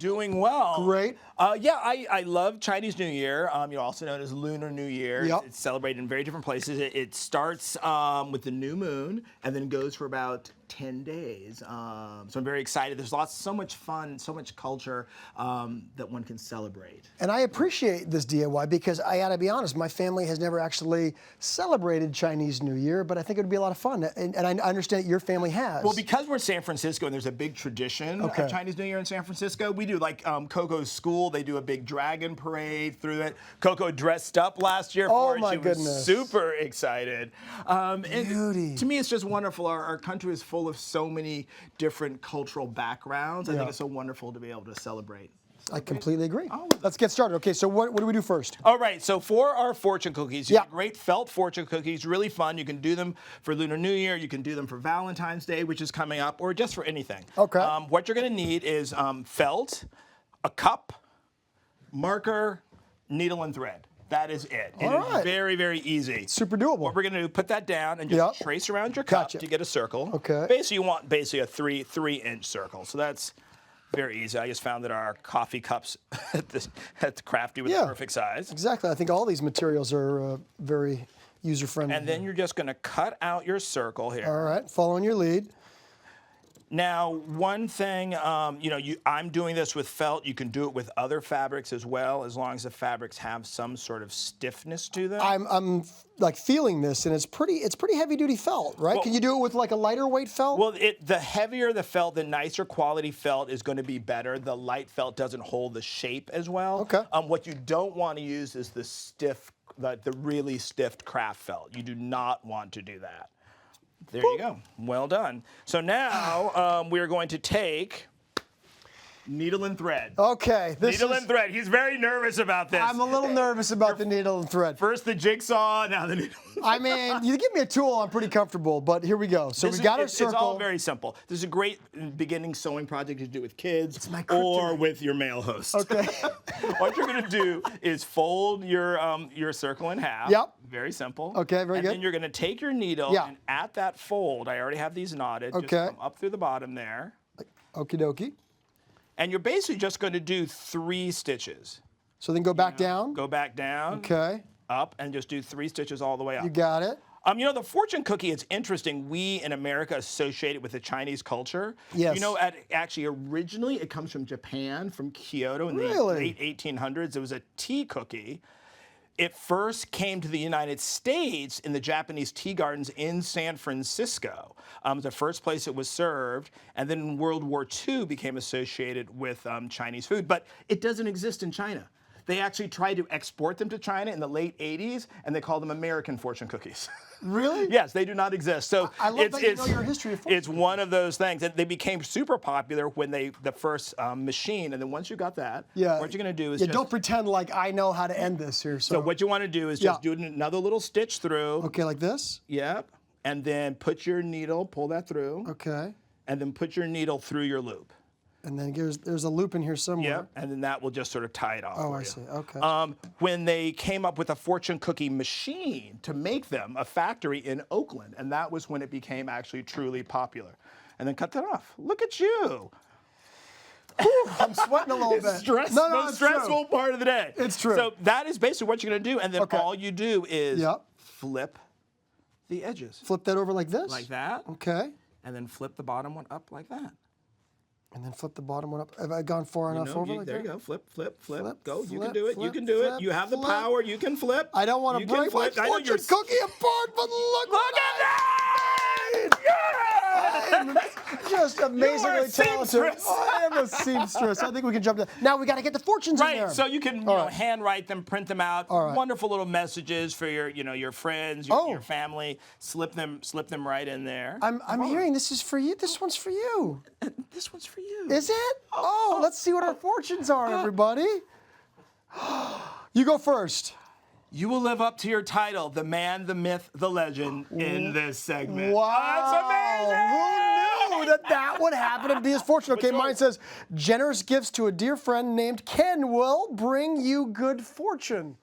Doing well. Great. Yeah, I love Chinese New Year. Also known as Lunar New Year. Yep. It's celebrated in very different places. It starts with the new moon and then goes for about 10 days. So I'm very excited. There's so much fun, so much culture that one can celebrate. And I appreciate this DIY because I gotta be honest, my family has never actually celebrated Chinese New Year, but I think it would be a lot of fun. And I understand that your family has. Well, because we're in San Francisco and there's a big tradition of Chinese New Year in San Francisco, we do like Coco's school. They do a big dragon parade through it. Coco dressed up last year for it. My she was goodness. super excited. Beauty. To me, it's just wonderful. Our country is full of so many different cultural backgrounds. I think it's so wonderful to be able to celebrate. I completely agree. Let's get started. Okay, so what do we do first? All right, so for our fortune cookies, you get great felt fortune cookies, really fun. You can do them for Lunar New Year, you can do them for Valentine's Day, which is coming up, or just for anything. Okay. What you're gonna need is felt, a cup, marker, needle and thread. That is it. It is very, very easy. Super doable. What we're gonna do, put that down and just trace around your cup to get a circle. Okay. Basically, you want a three-inch circle. So that's very easy. I just found that our coffee cups at the Crafty were the perfect size. Exactly. I think all these materials are very user-friendly. And then you're just going to cut out your circle here. All right, following your lead. Now, one thing, I'm doing this with felt. You can do it with other fabrics as well, as long as the fabrics have some sort of stiffness to them. I'm like feeling this, and it's pretty heavy-duty felt, right? Well, can you do it with like a lighter weight felt? Well, the heavier the felt, the nicer quality felt is going to be better. The light felt doesn't hold the shape as well. Okay. What you don't want to use is the stiff, the really stiff craft felt. You do not want to do that. There you go. Well done. So now we are going to take needle and thread. Okay. Needle and thread. He's very nervous about this. I'm a little nervous about the needle and thread. First the jigsaw, now the needle. I mean, you give me a tool, I'm pretty comfortable, but here we go. So we got our circle. It's all very simple. This is a great beginning sewing project to do with kids or with your male host. Okay. What you're going to do is fold your circle in half. Yep. Very simple. Okay, very good. And then you're going to take your needle and at that fold, I already have these knotted, just come up through the bottom there. Okie dokie. And you're basically just going to do 3 stitches. So then go back down. Go back down. Okay. Up, and just do 3 stitches all the way up. You got it. The fortune cookie is interesting. We in America associate it with the Chinese culture. Yes. Actually, originally it comes from Japan, from Kyoto in the late 1800s. It was a tea cookie. It first came to the United States in the Japanese tea gardens in San Francisco. The first place it was served, and then in World War II became associated with Chinese food. But it doesn't exist in China. They actually tried to export them to China in the late 80s, and they called them American fortune cookies. Really? Yes, they do not exist. So I love that you know your history of fortune. It's one of those things, and they became super popular when the first machine, and then once you got that, what you're going to do is don't pretend like I know how to end this here. So what you want to do is just do another little stitch through. Okay, like this? Yep. And then put your needle, pull that through. Okay. And then put your needle through your loop. And then there's a loop in here somewhere. Yep, and then that will just sort of tie it off. Oh, for I you. see. Okay. When they came up with a fortune cookie machine to make them, a factory in Oakland, and that was when it became actually truly popular. And then cut that off. Look at you. I'm sweating a little bit. Most stressful part of the day. It's true. So that is basically what you're going to do, and then all you do is flip the edges. Flip that over like this? Like that. Okay. And then flip the bottom one up like that. And then flip the bottom one up. Have I gone far enough over like there that? you go. Flip, flip, flip. Go. Flip, you can do it. flip, You can do flip, it. You have the flip. power. You can flip. I don't want to break my fortune cookie apart, but look at that! I'm just amazingly talented. I am a seamstress. I think we can jump to that. Now we got to get the fortunes in there. Right. So you can handwrite them, print them out. Wonderful little messages for your friends, your family. Slip them right in there. I'm hearing this is for you. This one's for you. This one's for you. Is it? Oh, let's see what our fortunes are, everybody. You go first. You will live up to your title, the man, the myth, the legend, in this segment. Wow. That's amazing! Who knew that would happen and be his fortune? Okay, mine says, generous gifts to a dear friend named Ken will bring you good fortune.